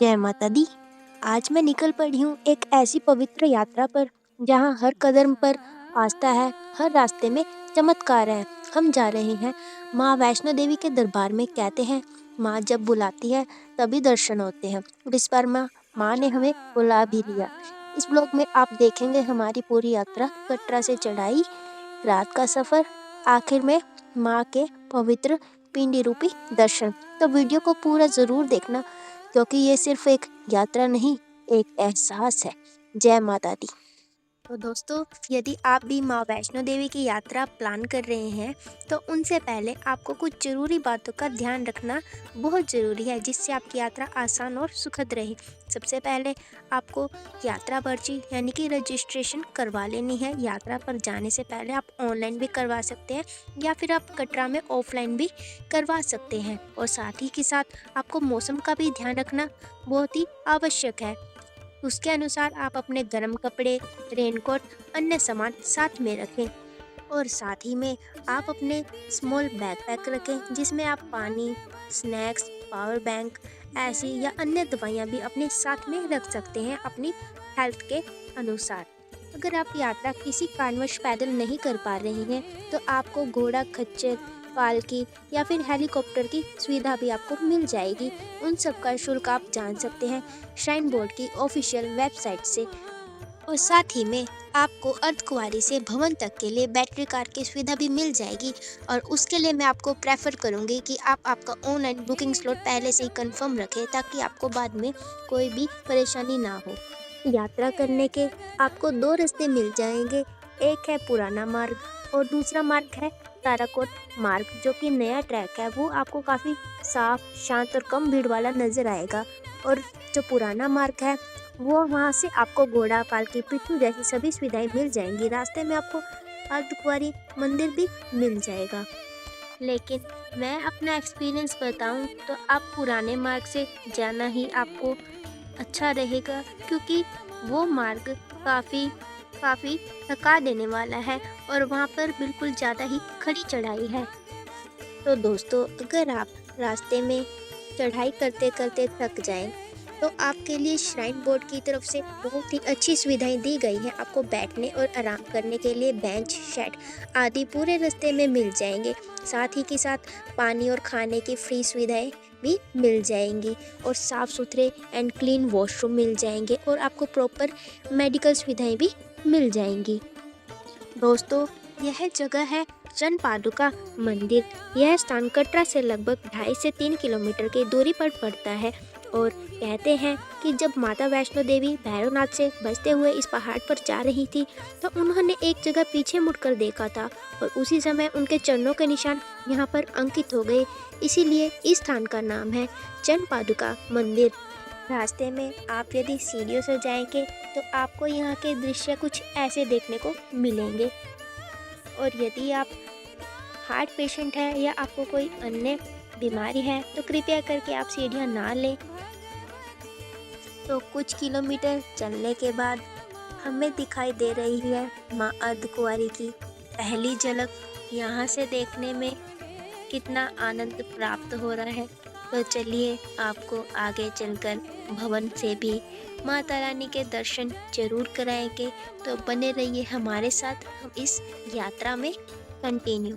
जय माता दी। आज मैं निकल पड़ी हूँ एक ऐसी पवित्र यात्रा पर जहाँ हर कदम पर आस्था है, हर रास्ते में चमत्कार है। हम जा रहे हैं माँ वैष्णो देवी के दरबार में। कहते हैं माँ जब बुलाती है तभी दर्शन होते हैं। और इस बार माँ ने हमें बुला भी लिया। इस ब्लॉग में आप देखेंगे हमारी पूरी यात्रा, कटरा से चढ़ाई, रात का सफर, आखिर में माँ के पवित्र पिंडी रूपी दर्शन। तो वीडियो को पूरा जरूर देखना, क्योंकि ये सिर्फ एक यात्रा नहीं, एक एहसास है। जय माता दी। तो दोस्तों, यदि आप भी माँ वैष्णो देवी की यात्रा प्लान कर रहे हैं तो उनसे पहले आपको कुछ ज़रूरी बातों का ध्यान रखना बहुत ज़रूरी है, जिससे आपकी यात्रा आसान और सुखद रहे। सबसे पहले आपको यात्रा पर्ची यानी कि रजिस्ट्रेशन करवा लेनी है। यात्रा पर जाने से पहले आप ऑनलाइन भी करवा सकते हैं या फिर आप कटरा में ऑफलाइन भी करवा सकते हैं। और साथ ही के साथ आपको मौसम का भी ध्यान रखना बहुत ही आवश्यक है। उसके अनुसार आप अपने गर्म कपड़े, रेनकोट, अन्य सामान साथ में रखें। और साथ ही में आप अपने स्मॉल बैकपैक रखें, जिसमें आप पानी, स्नैक्स, पावर बैंक ऐसी या अन्य दवाइयाँ भी अपने साथ में रख सकते हैं अपनी हेल्थ के अनुसार। अगर आप यात्रा किसी कारणवश पैदल नहीं कर पा रहे हैं तो आपको घोड़ा, खच्चर, पालकी या फिर हेलीकॉप्टर की सुविधा भी आपको मिल जाएगी। उन सब का शुल्क आप जान सकते हैं श्राइन बोर्ड की ऑफिशियल वेबसाइट से। और साथ ही में आपको अर्धकुंवारी से भवन तक के लिए बैटरी कार की सुविधा भी मिल जाएगी। और उसके लिए मैं आपको प्रेफर करूंगी कि आप आपका ऑनलाइन बुकिंग स्लॉट पहले से ही कंफर्म रखें, ताकि आपको बाद में कोई भी परेशानी ना हो। यात्रा करने के आपको दो रास्ते मिल जाएंगे। एक है पुराना मार्ग और दूसरा मार्ग है ताराकोट मार्ग, जो कि नया ट्रैक है। वो आपको काफ़ी साफ, शांत और कम भीड़ वाला नज़र आएगा। और जो पुराना मार्ग है वो वहाँ से आपको घोड़ा, पालकी, पिट्ठू जैसी सभी सुविधाएं मिल जाएंगी। रास्ते में आपको अर्धकुंवारी मंदिर भी मिल जाएगा। लेकिन मैं अपना एक्सपीरियंस बताऊं तो आप पुराने मार्ग से जाना ही आपको अच्छा रहेगा, क्योंकि वो मार्ग काफ़ी काफ़ी थका देने वाला है और वहाँ पर बिल्कुल ज़्यादा ही खड़ी चढ़ाई है। तो दोस्तों, अगर आप रास्ते में चढ़ाई करते करते थक जाएं तो आपके लिए श्राइन बोर्ड की तरफ से बहुत ही अच्छी सुविधाएं दी गई हैं। आपको बैठने और आराम करने के लिए बेंच, शेड आदि पूरे रास्ते में मिल जाएंगे। साथ ही के साथ पानी और खाने की फ्री सुविधाएं भी मिल जाएंगी। और साफ़ सुथरे एंड क्लीन वॉशरूम मिल जाएंगे और आपको प्रॉपर मेडिकल सुविधाएं भी मिल जाएंगी। दोस्तों, यह जगह है चंद पादुका मंदिर। यह स्थान कटरा से लगभग 2.5 से 3 किलोमीटर की दूरी पर पड़ता है। और कहते हैं कि जब माता वैष्णो देवी भैरवनाथ से बसते हुए इस पहाड़ पर जा रही थी तो उन्होंने एक जगह पीछे मुड़कर देखा था और उसी समय उनके चरणों के निशान यहाँ पर अंकित हो गए। इसीलिए इस स्थान का नाम है चंद पादुका मंदिर। रास्ते में आप यदि सीढ़ियों से जाएंगे तो आपको यहाँ के दृश्य कुछ ऐसे देखने को मिलेंगे। और यदि आप हार्ट पेशेंट हैं या आपको कोई अन्य बीमारी है तो कृपया करके आप सीढ़ियाँ ना लें। तो कुछ किलोमीटर चलने के बाद हमें दिखाई दे रही है माँ अर्धकुंवारी की पहली झलक। यहाँ से देखने में कितना आनंद प्राप्त हो रहा है। तो चलिए आपको आगे चलकर भवन से भी माता रानी के दर्शन जरूर कराएंगे। तो बने रहिए हमारे साथ हम इस यात्रा में कंटिन्यू।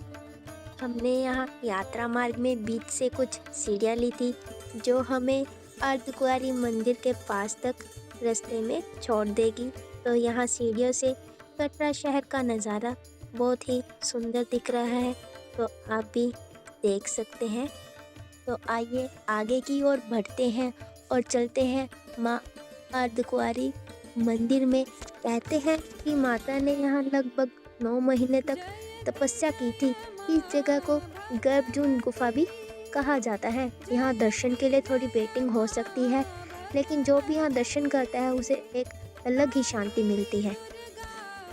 हमने यहाँ यात्रा मार्ग में बीच से कुछ सीढ़ियाँ ली थी, जो हमें अर्धकुंवारी मंदिर के पास तक रास्ते में छोड़ देगी। तो यहाँ सीढ़ियों से कटरा शहर का नज़ारा बहुत ही सुंदर दिख रहा है, तो आप भी देख सकते हैं। तो आइए आगे की ओर बढ़ते हैं और चलते हैं माँ अर्धकुंवारी मंदिर में। कहते हैं कि माता ने यहाँ लगभग 9 महीने तक तपस्या की थी। इस जगह को गर्भजून गुफा भी कहा जाता है। यहाँ दर्शन के लिए थोड़ी वेटिंग हो सकती है, लेकिन जो भी यहाँ दर्शन करता है उसे एक अलग ही शांति मिलती है।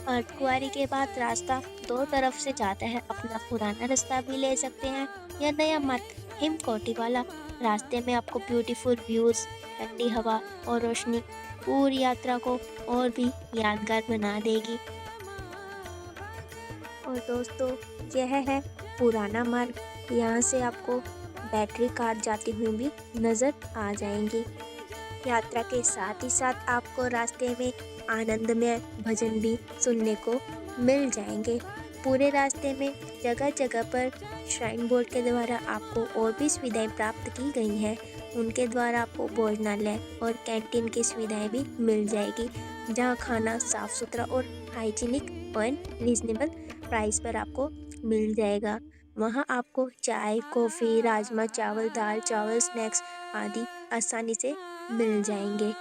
अर्धकुंवारी के बाद रास्ता दो तरफ से जाता है। अपना पुराना रास्ता भी ले सकते हैं या नया मार्ग हिमकोटी वाला। रास्ते में आपको ब्यूटीफुल व्यूज़, ठंडी हवा और रोशनी पूरी यात्रा को और भी यादगार बना देगी। और दोस्तों, यह है पुराना मार्ग। यहाँ से आपको बैटरी कार जाती हुई भी नज़र आ जाएंगी। यात्रा के साथ ही साथ आपको रास्ते में आनंदमय भजन भी सुनने को मिल जाएंगे। पूरे रास्ते में जगह जगह पर श्राइन बोर्ड के द्वारा आपको और भी सुविधाएं प्राप्त की गई हैं। उनके द्वारा आपको भोजनालय और कैंटीन की सुविधाएं भी मिल जाएगी, जहां खाना साफ सुथरा और हाइजीनिक और रीजनेबल प्राइस पर आपको मिल जाएगा। वहां आपको चाय, कॉफ़ी, राजमा चावल, दाल चावल, स्नैक्स आदि आसानी से मिल जाएंगे।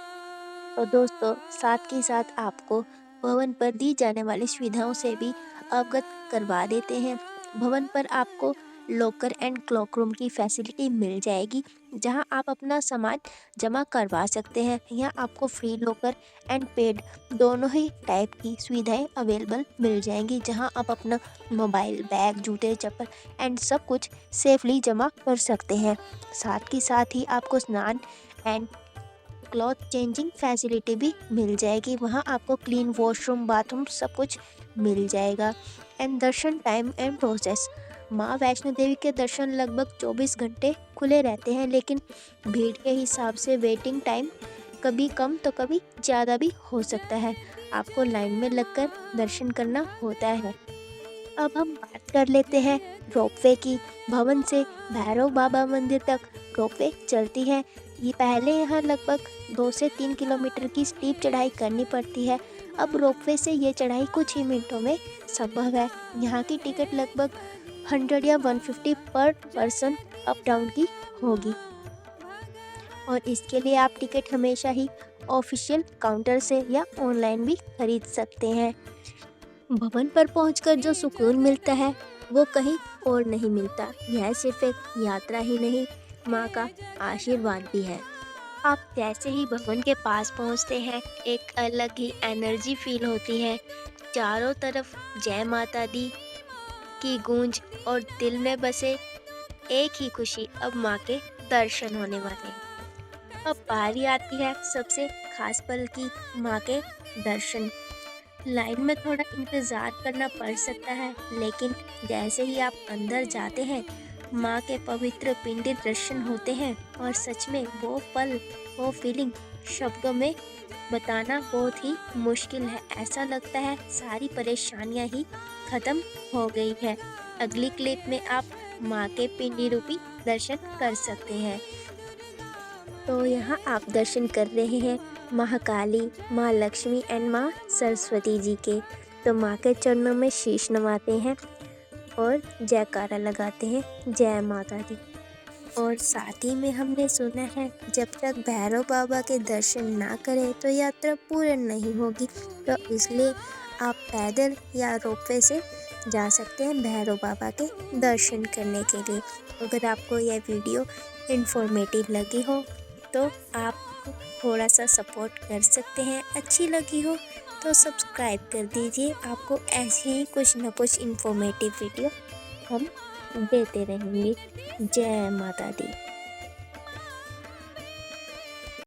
और दोस्तों, साथ ही साथ आपको भवन पर दी जाने वाली सुविधाओं से भी अवगत करवा देते हैं। भवन पर आपको लॉकर एंड क्लॉक रूम की फैसिलिटी मिल जाएगी, जहां आप अपना सामान जमा करवा सकते हैं। यहाँ आपको फ्री लॉकर एंड पेड दोनों ही टाइप की सुविधाएं अवेलेबल मिल जाएंगी, जहां आप अपना मोबाइल, बैग, जूते, चप्पल एंड सब कुछ सेफली जमा कर सकते हैं। साथ ही आपको स्नान एंड क्लॉथ चेंजिंग फैसिलिटी भी मिल जाएगी। वहाँ आपको क्लीन वॉशरूम, बाथरूम सब कुछ मिल जाएगा। And Darshan time and process, माँ वैष्णो देवी के दर्शन लगभग 24 घंटे खुले रहते हैं, लेकिन भीड़ के हिसाब से वेटिंग टाइम कभी कम तो कभी ज़्यादा भी हो सकता है। आपको लाइन में लगकर दर्शन करना होता है। अब हम बात कर लेते हैं रोपवे की। भवन से भैरव बाबा मंदिर तक रोपवे चलती है। ये पहले यहाँ लगभग 2 से 3 किलोमीटर की स्टीप चढ़ाई करनी पड़ती है। अब रोपवे से ये चढ़ाई कुछ ही मिनटों में संभव है। यहाँ की टिकट लगभग 100 या 150 पर पर्सन अप डाउन की होगी, और इसके लिए आप टिकट हमेशा ही ऑफिशियल काउंटर से या ऑनलाइन भी खरीद सकते हैं। भवन पर पहुंचकर जो सुकून मिलता है वो कहीं और नहीं मिलता। यह सिर्फ एक यात्रा ही नहीं, माँ का आशीर्वाद भी है। आप जैसे ही भवन के पास पहुंचते हैं, एक अलग ही एनर्जी फील होती है। चारों तरफ जय माता दी की गूंज और दिल में बसे एक ही खुशी, अब माँ के दर्शन होने वाले हैं। अब बारी आती है सबसे खास पल की, माँ के दर्शन। लाइन में थोड़ा इंतज़ार करना पड़ सकता है, लेकिन जैसे ही आप अंदर जाते हैं, माँ के पवित्र पिंडी दर्शन होते हैं, और सच में वो पल, वो फीलिंग शब्दों में बताना बहुत ही मुश्किल है। ऐसा लगता है सारी परेशानियाँ ही खत्म हो गई है। अगली क्लिप में आप माँ के पिंडी रूपी दर्शन कर सकते हैं। तो यहाँ आप दर्शन कर रहे हैं महाकाली, माँ लक्ष्मी एंड माँ सरस्वती जी के। तो माँ के चरणों में शीश नवाते हैं और जयकारा लगाते हैं, जय माता दी। और साथ ही में हमने सुना है, जब तक भैरव बाबा के दर्शन ना करें तो यात्रा पूर्ण नहीं होगी। तो इसलिए आप पैदल या रोपवे से जा सकते हैं भैरव बाबा के दर्शन करने के लिए। अगर आपको यह वीडियो इन्फॉर्मेटिव लगी हो तो आप थोड़ा सा सपोर्ट कर सकते हैं। अच्छी लगी हो तो सब्सक्राइब कर दीजिए। आपको ऐसे ही कुछ न कुछ इन्फॉर्मेटिव वीडियो हम देते रहेंगे। जय माता दी।